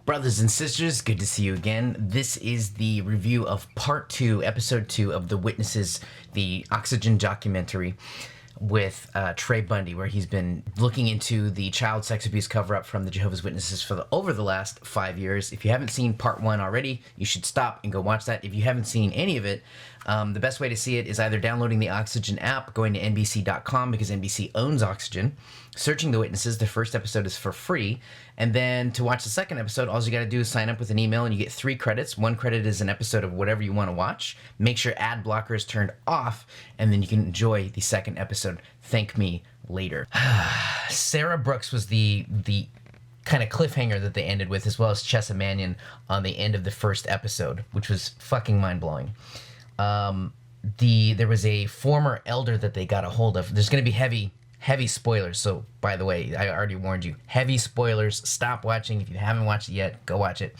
Brothers and sisters, good to see you again. This is the review of part 2, episode 2 of The Witnesses, the Oxygen documentary with Trey Bundy, where he's been looking into the child sex abuse cover-up from the Jehovah's Witnesses for over the last 5 years. If you haven't seen part 1 already, you should stop and go watch that. If you haven't seen any of it, the best way to see it is either downloading the Oxygen app, going to NBC.com because NBC owns Oxygen, searching The Witnesses. The first episode is for free. And then to watch the second episode, all you got to do is sign up with an email and you get 3 credits. 1 credit is an episode of whatever you want to watch. Make sure ad blocker is turned off, and then you can enjoy the second episode. Thank me later. Sarah Brooks was the kind of cliffhanger that they ended with, as well as Chessa Mannion on the end of the first episode, which was fucking mind-blowing. There was a former elder that they got a hold of. There's going to be heavy spoilers. So, by the way, I already warned you. Heavy spoilers. Stop watching. If you haven't watched it yet, go watch it.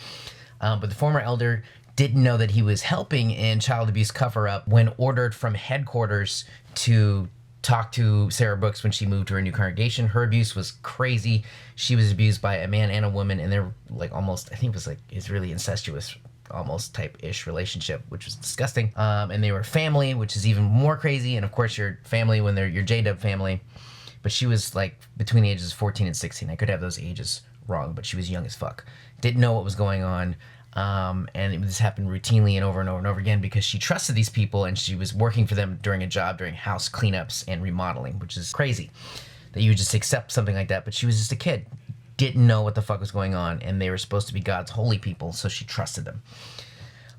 But the former elder didn't know that he was helping in child abuse cover-up when ordered from headquarters to talk to Sarah Brooks when she moved to her new congregation. Her abuse was crazy. She was abused by a man and a woman, and they're like almost, I think it was like Israeli incestuous almost type-ish relationship, which was disgusting. And they were family, which is even more crazy. And of course, your family when they're your JW family. But she was like between the ages of 14 and 16. I could have those ages wrong, but she was young as fuck. Didn't know what was going on. And this happened routinely and over and over and over again because she trusted these people and she was working for them during a job, during house cleanups and remodeling, which is crazy that you would just accept something like that. But she was just a kid. Didn't know what the fuck was going on, and they were supposed to be God's holy people, so she trusted them.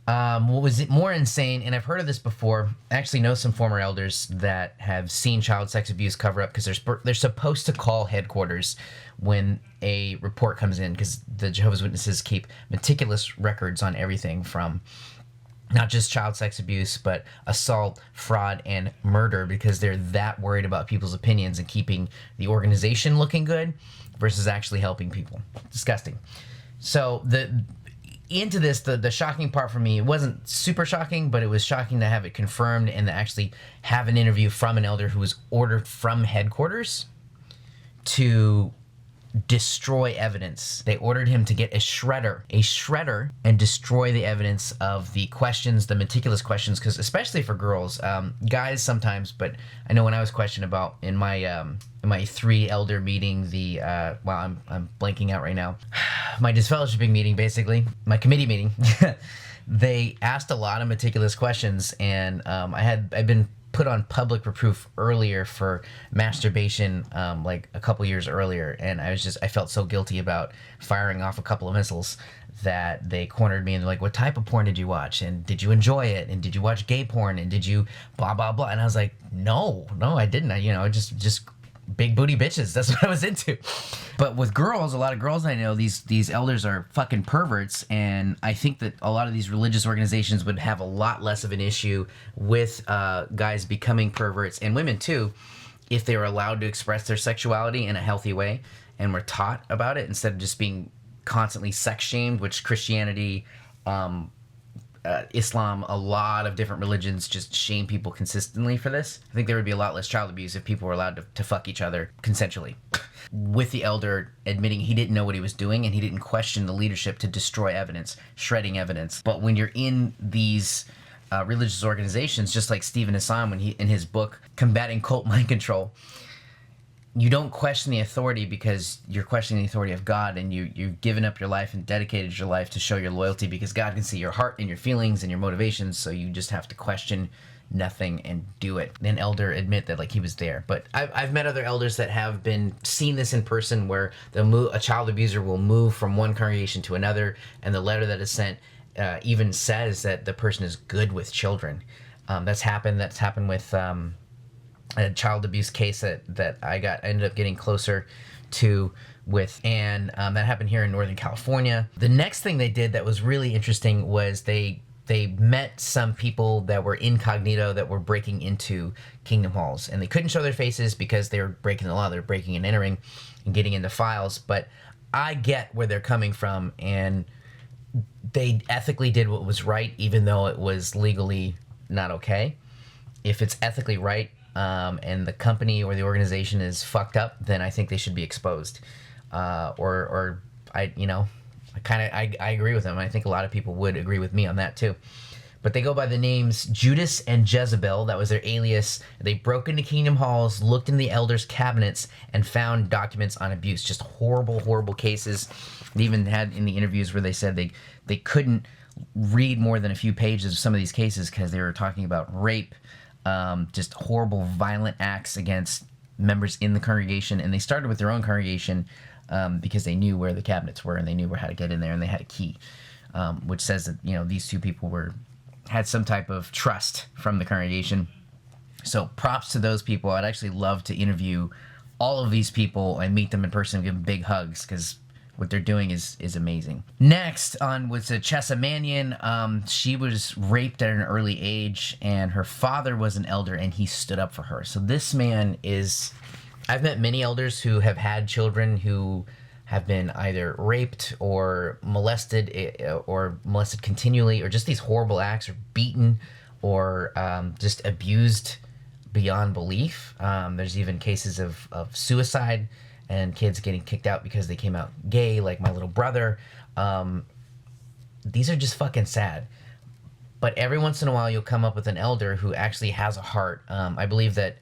What was more insane, and I've heard of this before, I actually know some former elders that have seen child sex abuse cover up because they're supposed to call headquarters when a report comes in, because the Jehovah's Witnesses keep meticulous records on everything from not just child sex abuse, but assault, fraud, and murder, because they're that worried about people's opinions and keeping the organization looking good versus actually helping people. Disgusting. So the shocking part for me, it wasn't super shocking, but it was shocking to have it confirmed and to actually have an interview from an elder who was ordered from headquarters to destroy evidence. They ordered him to get a shredder, and destroy the evidence of the questions, the meticulous questions, because especially for girls, guys sometimes, but I know when I was questioned about in my 3 elder meeting, I'm blanking out right now, my disfellowshipping meeting, basically, my committee meeting, they asked a lot of meticulous questions, and I'd been put on public reproof earlier for masturbation, like a couple years earlier, and I felt so guilty about firing off a couple of missiles that they cornered me and they're like, what type of porn did you watch, and did you enjoy it, and did you watch gay porn, and did you blah blah blah, and I was like, no I didn't. Just big booty bitches, that's what I was into. But with girls, a lot of girls I know, these elders are fucking perverts, and I think that a lot of these religious organizations would have a lot less of an issue with guys becoming perverts, and women too, if they were allowed to express their sexuality in a healthy way and were taught about it instead of just being constantly sex shamed, which Christianity, Islam, a lot of different religions just shame people consistently for this. I think there would be a lot less child abuse if people were allowed to fuck each other consensually. With the elder admitting he didn't know what he was doing and he didn't question the leadership to destroy evidence, shredding evidence. But when you're in these religious organizations, just like Stephen Hassan, when he in his book Combating Cult Mind Control, you don't question the authority because you're questioning the authority of God, and you've given up your life and dedicated your life to show your loyalty because God can see your heart and your feelings and your motivations, so you just have to question nothing and do it. An elder admit that like he was there. But I've met other elders that have seen this in person, where a child abuser will move from one congregation to another, and the letter that is sent even says that the person is good with children. That's happened with a child abuse case that I ended up getting closer to with, and that happened here in Northern California. The next thing they did that was really interesting was they met some people that were incognito that were breaking into Kingdom Halls, and they couldn't show their faces because they were breaking the law. They're breaking and entering and getting into files, but I get where they're coming from, and they ethically did what was right, even though it was legally not okay. If it's ethically right, and the company or the organization is fucked up, then I think they should be exposed. I I agree with them. I think a lot of people would agree with me on that too. But they go by the names Judas and Jezebel. That was their alias. They broke into kingdom halls, looked in the elders' cabinets, and found documents on abuse. Just horrible, horrible cases. They even had in the interviews where they said they couldn't read more than a few pages of some of these cases because they were talking about rape, just horrible, violent acts against members in the congregation. And they started with their own congregation because they knew where the cabinets were and they knew how to get in there, and they had a key, which says that these two people had some type of trust from the congregation. So props to those people. I'd actually love to interview all of these people and meet them in person and give them big hugs, because what they're doing is amazing. Next on was Chessa Mannion. She was raped at an early age, and her father was an elder, and he stood up for her. So this man is... I've met many elders who have had children who have been either raped or molested continually, or just these horrible acts, or beaten, or just abused beyond belief. There's even cases of suicide and kids getting kicked out because they came out gay, like my little brother. These are just fucking sad. But every once in a while you'll come up with an elder who actually has a heart. I believe that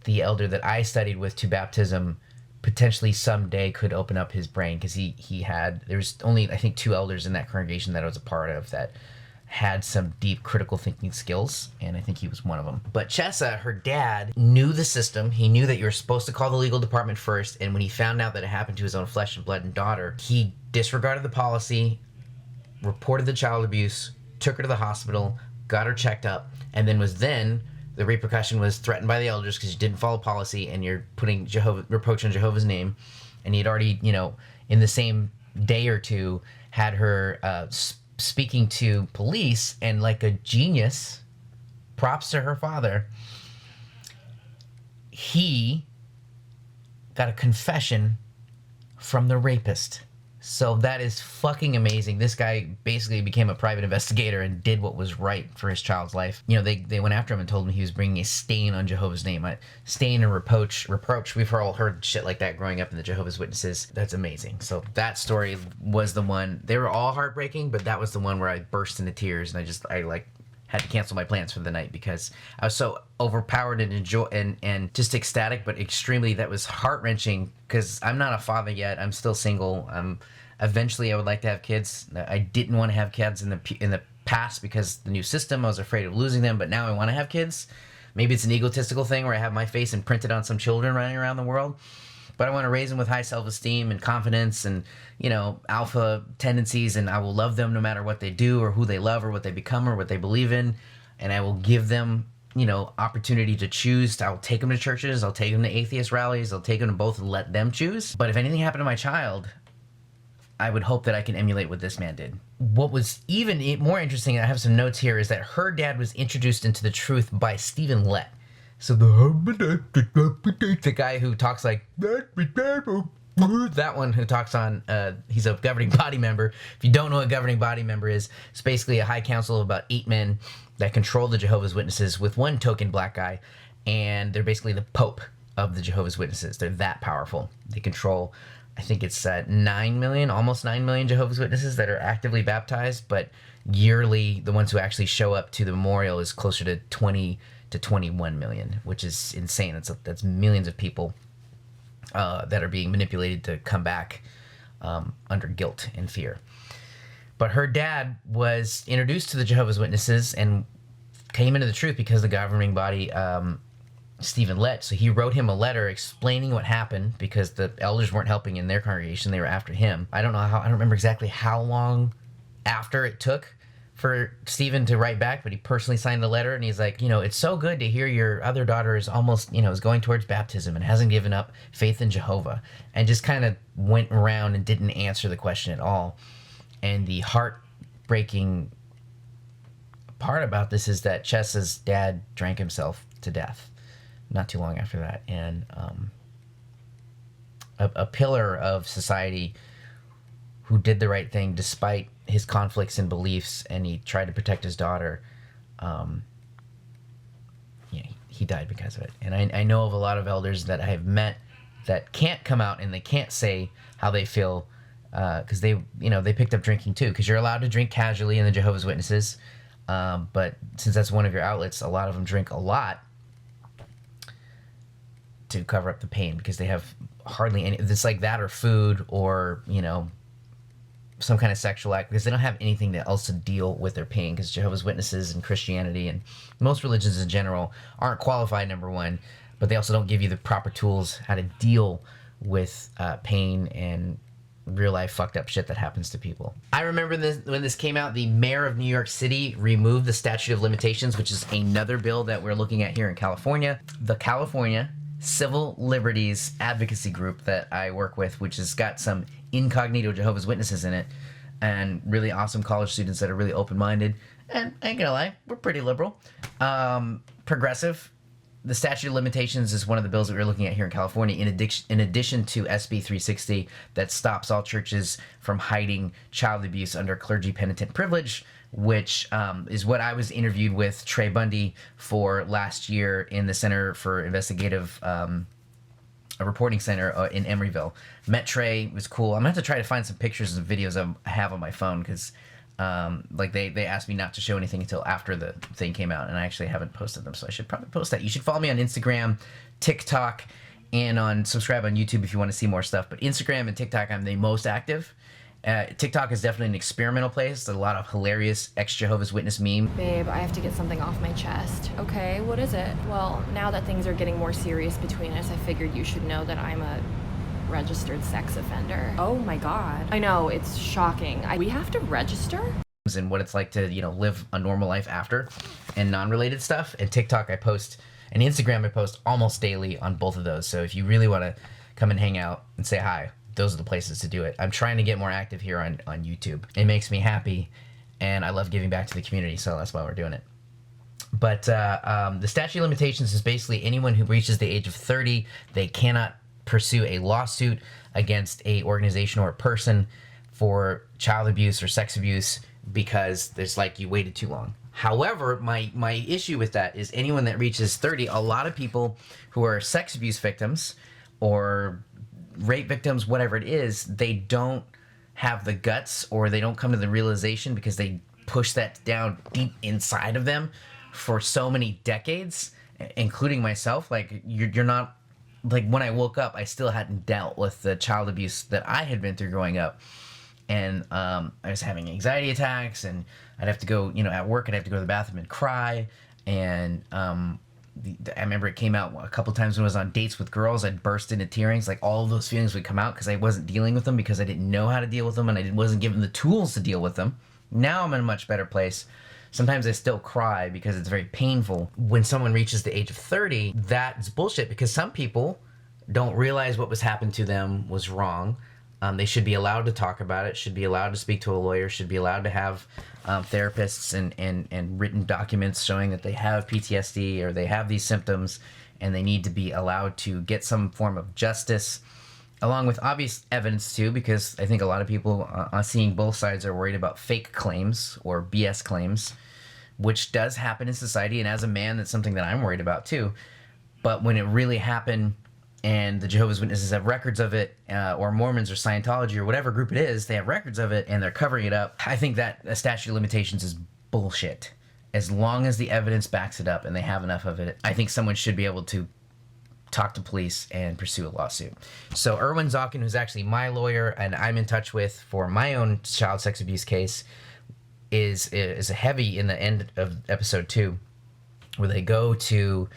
the elder that I studied with to baptism potentially someday could open up his brain, because there was only, I think, 2 elders in that congregation that I was a part of that had some deep critical thinking skills, and I think he was one of them. But Chessa, her dad, knew the system. He knew that you were supposed to call the legal department first, and when he found out that it happened to his own flesh and blood and daughter, he disregarded the policy, reported the child abuse, took her to the hospital, got her checked up, and then the repercussion was threatened by the elders because you didn't follow policy and you're putting reproach on Jehovah's name. And he'd already, in the same day or two, had her speaking to police, and like a genius, props to her father, he got a confession from the rapist. So that is fucking amazing. This guy basically became a private investigator and did what was right for his child's life. They went after him and told him he was bringing a stain on Jehovah's name. Stain and reproach. We've all heard shit like that growing up in the Jehovah's Witnesses. That's amazing. So that story was the one. They were all heartbreaking, but that was the one where I burst into tears, and I had to cancel my plans for the night because I was so overpowered and just ecstatic, but extremely, that was heart-wrenching, because I'm not a father yet. I'm still single. Eventually I would like to have kids. I didn't want to have kids in the past because the new system, I was afraid of losing them, but now I want to have kids. Maybe it's an egotistical thing where I have my face imprinted on some children running around the world, but I want to raise them with high self-esteem and confidence and, alpha tendencies, and I will love them no matter what they do or who they love or what they become or what they believe in, and I will give them, opportunity to choose. I'll take them to churches, I'll take them to atheist rallies, I'll take them to both and let them choose. But if anything happened to my child, I would hope that I can emulate what this man did. What was even more interesting, I have some notes here, is that her dad was introduced into the truth by Stephen Lett. So the guy who talks like that one, who talks on, he's a governing body member. If you don't know what a governing body member is, it's basically a high council of about 8 men that control the Jehovah's Witnesses with one token black guy, and they're basically the Pope of the Jehovah's Witnesses. They're that powerful. They control, I think it's 9 million, almost 9 million Jehovah's Witnesses that are actively baptized, but yearly, the ones who actually show up to the memorial is closer to 20 to 21 million, which is insane. That's millions of people that are being manipulated to come back under guilt and fear. But her dad was introduced to the Jehovah's Witnesses and came into the truth because the governing body, Stephen Lett. So he wrote him a letter explaining what happened, because the elders weren't helping in their congregation. They were after him. I don't remember exactly how long after it took for Stephen to write back, but he personally signed the letter, and he's like, it's so good to hear your other daughter is almost, is going towards baptism and hasn't given up faith in Jehovah, and just kind of went around and didn't answer the question at all. And the heartbreaking part about this is that Chessa's dad drank himself to death not too long after that, and a pillar of society who did the right thing despite his conflicts and beliefs, and he tried to protect his daughter. He died because of it. And I know of a lot of elders that I have met that can't come out and they can't say how they feel because they picked up drinking too, because you're allowed to drink casually in the Jehovah's Witnesses, but since that's one of your outlets, a lot of them drink a lot to cover up the pain, because they have hardly any. It's like that or food or some kind of sexual act, because they don't have anything else to deal with their pain, because Jehovah's Witnesses and Christianity and most religions in general aren't qualified, number one, but they also don't give you the proper tools how to deal with pain and real life fucked up shit that happens to people. I remember when this came out, the mayor of New York City removed the statute of limitations, which is another bill that we're looking at here in California. The California Civil Liberties Advocacy Group that I work with, which has got some Incognito Jehovah's Witnesses in it, and really awesome college students that are really open-minded, and I ain't gonna lie, we're pretty liberal. Progressive. The statute of limitations is one of the bills that we're looking at here in California, in addition to SB 360, that stops all churches from hiding child abuse under clergy penitent privilege, which is what I was interviewed with Trey Bundy for last year in the Center for Investigative a reporting center in Emeryville. Met Trey, was cool. I'm gonna have to try to find some pictures and videos I have on my phone, because they asked me not to show anything until after the thing came out, and I actually haven't posted them, so I should probably post that. You should follow me on Instagram, TikTok, and subscribe on YouTube if you want to see more stuff. But Instagram and TikTok, I'm the most active. TikTok is definitely an experimental place. There's a lot of hilarious ex-Jehovah's Witness meme. Babe, I have to get something off my chest. Okay, what is it? Well, now that things are getting more serious between us, I figured you should know that I'm a registered sex offender. Oh my God. I know, it's shocking. We have to register? And what it's like to, live a normal life after, and non-related stuff. And TikTok I post, and Instagram I post almost daily on both of those. So if you really want to come and hang out and say hi, those are the places to do it. I'm trying to get more active here on YouTube. It makes me happy, and I love giving back to the community, so that's why we're doing it. But the statute of limitations is basically anyone who reaches the age of 30, they cannot pursue a lawsuit against a organization or a person for child abuse or sex abuse, because there's you waited too long. However, my issue with that is anyone that reaches 30, a lot of people who are sex abuse victims or rape victims, whatever it is, they don't have the guts, or they don't come to the realization, because they push that down deep inside of them for so many decades, including myself. You're not, when I woke up, I still hadn't dealt with the child abuse that I had been through growing up. And I was having anxiety attacks, and I'd have to go, at work, I'd have to go to the bathroom and cry. And I remember it came out a couple times when I was on dates with girls. I'd burst into tears. All of those feelings would come out because I wasn't dealing with them, because I didn't know how to deal with them, and I wasn't given the tools to deal with them. Now I'm in a much better place. Sometimes I still cry because it's very painful. When someone reaches the age of 30, that's bullshit, because some people don't realize what was happened to them was wrong. They should be allowed to talk about it, should be allowed to speak to a lawyer, should be allowed to have therapists and written documents showing that they have PTSD or they have these symptoms, and they need to be allowed to get some form of justice, along with obvious evidence too, because I think a lot of people seeing both sides are worried about fake claims or BS claims, which does happen in society, and as a man, that's something that I'm worried about too. But when it really happened, and the Jehovah's Witnesses have records of it, or Mormons or Scientology or whatever group it is, they have records of it and they're covering it up, I think that a statute of limitations is bullshit. As long as the evidence backs it up and they have enough of it, I think someone should be able to talk to police and pursue a lawsuit. So Erwin Zalkin, who's actually my lawyer and I'm in touch with for my own child sex abuse case, is heavy in the end of episode 2, where they go to...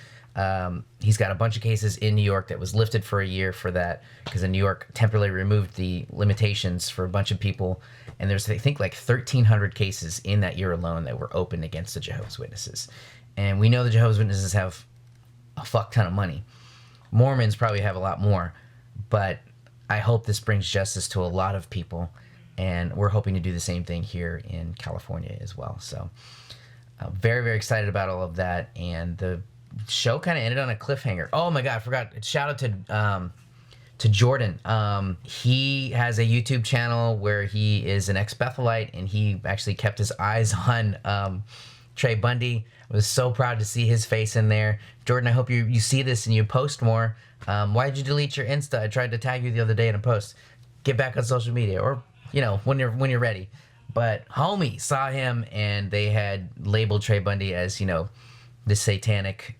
he's got a bunch of cases in New York that was lifted for a year for that, because in New York temporarily removed the limitations for a bunch of people, and there's I think 1,300 cases in that year alone that were opened against the Jehovah's Witnesses. And we know the Jehovah's Witnesses have a fuck ton of money. Mormons probably have a lot more, but I hope this brings justice to a lot of people, and we're hoping to do the same thing here in California as well. So very, very excited about all of that, and the show kind of ended on a cliffhanger. Oh my God, I forgot. Shout out to Jordan. He has a YouTube channel where he is an ex-Bethelite, and he actually kept his eyes on Trey Bundy. I was so proud to see his face in there. Jordan, I hope you see this and you post more. Why did you delete your Insta? I tried to tag you the other day in a post. get back on social media, or when you're ready. But homie saw him, and they had labeled Trey Bundy as this satanic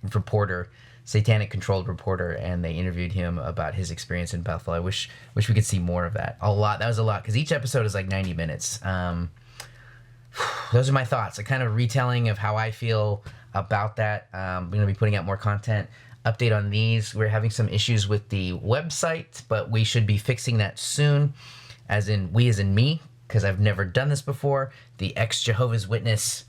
controlled reporter, and they interviewed him about his experience in Bethel. I wish we could see more of that. That was a lot, because each episode is like 90 minutes. Those are my thoughts, a kind of retelling of how I feel about that. I'm going to be putting out more content. Update on these. We're having some issues with the website, but we should be fixing that soon, as in me, because I've never done this before. The Jehovah's Witness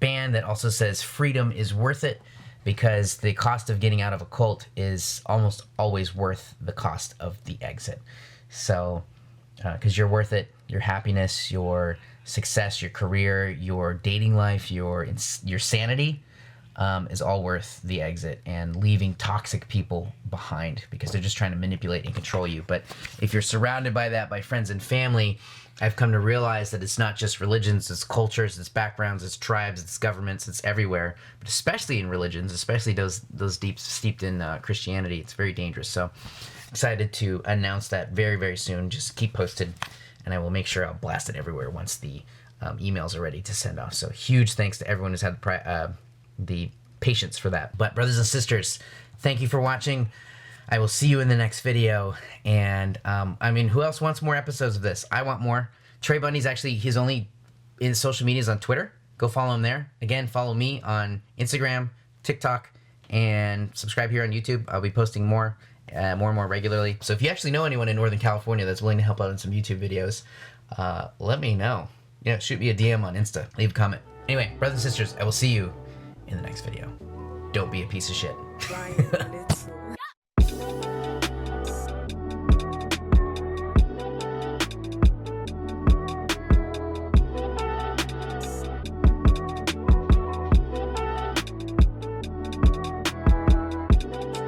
band that also says freedom is worth it, because the cost of getting out of a cult is almost always worth the cost of the exit. So, because you're worth it, your happiness, your success, your career, your dating life, your sanity is all worth the exit, and leaving toxic people behind, because they're just trying to manipulate and control you. But if you're surrounded by that, by friends and family, I've come to realize that it's not just religions, it's cultures, it's backgrounds, it's tribes, it's governments, it's everywhere. But especially in religions, especially those deep steeped in Christianity, it's very dangerous. So excited to announce that very, very soon. Just keep posted, and I will make sure I'll blast it everywhere once the emails are ready to send off. So huge thanks to everyone who's had the patience for that. But brothers and sisters, thank you for watching. I will see you in the next video. And who else wants more episodes of this? I want more. Trey Bundy's he's only in social medias on Twitter. Go follow him there. Again, follow me on Instagram, TikTok, and subscribe here on YouTube. I'll be posting more and more regularly. So if you actually know anyone in Northern California that's willing to help out in some YouTube videos, let me know. Shoot me a DM on Insta. Leave a comment. Anyway, brothers and sisters, I will see you in the next video. Don't be a piece of shit.